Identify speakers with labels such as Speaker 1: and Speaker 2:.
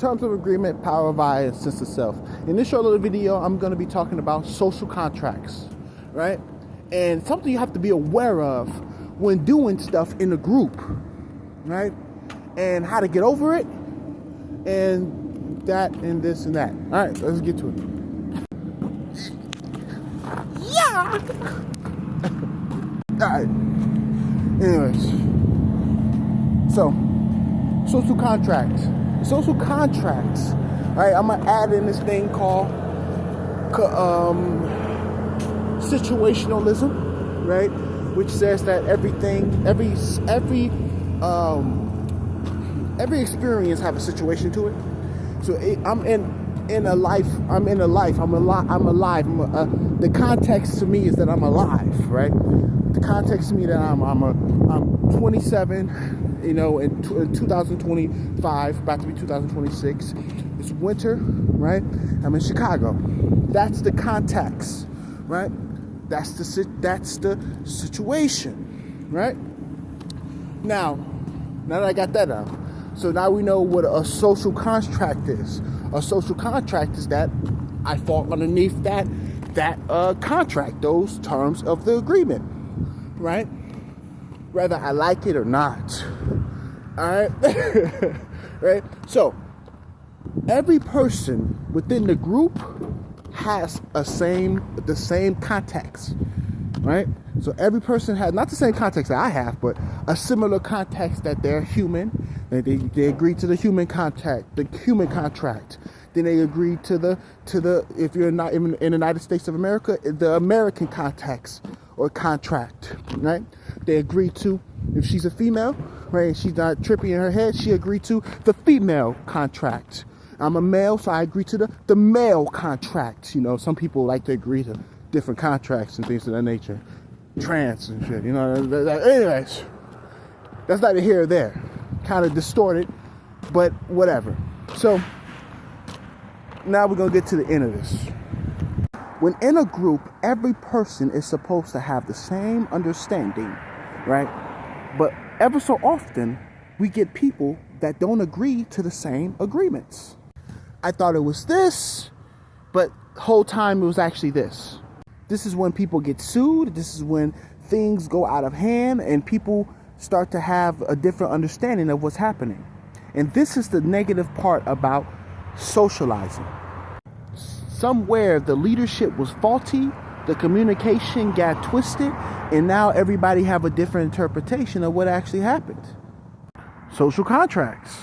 Speaker 1: Terms of agreement, power of I, and sense of self. In this short little video, I'm going to be talking about social contracts, right? And something you have to be aware of when doing stuff in a group, right? And how to get over it, and that, and this, and that. All right, let's get to it. Yeah! All right. Anyways. So, social contracts. Social contracts. All right, I'm going to add in this thing called situationalism, right? Which says that every experience have a situation to it. So I'm alive. The context to me is that I'm alive, right? The context to me that I'm 27, you know, in 2025, about to be 2026. It's winter, right? I'm in Chicago. That's the context, right? That's the situation, right? Now that I got that out, so now we know what a social contract is. A social contract is that I fall underneath that contract, those terms of the agreement, right? Whether I like it or not. All right, right? So every person within the group has the same context, right? So every person has not the same context that I have, but a similar context that they're human. They agree to the human contract. Then they agree to the if you're not in the United States of America, the American context or contract, right? They agree to, if she's a female, right, she's not trippy in her head, she agreed to the female contract. I'm a male, so I agree to the male contract. You know, some people like to agree to different contracts and things of that nature. Trans and shit, you know. Anyways, that's neither here or there. Kind of distorted, but whatever. So, now we're going to get to the end of this. When in a group, every person is supposed to have the same understanding, right? But ever so often, we get people that don't agree to the same agreements. I thought it was this, but the whole time it was actually this. This is when people get sued. This is when things go out of hand and people start to have a different understanding of what's happening. And this is the negative part about socializing. Somewhere the leadership was faulty, the communication got twisted, and now everybody have a different interpretation of what actually happened. Social contracts.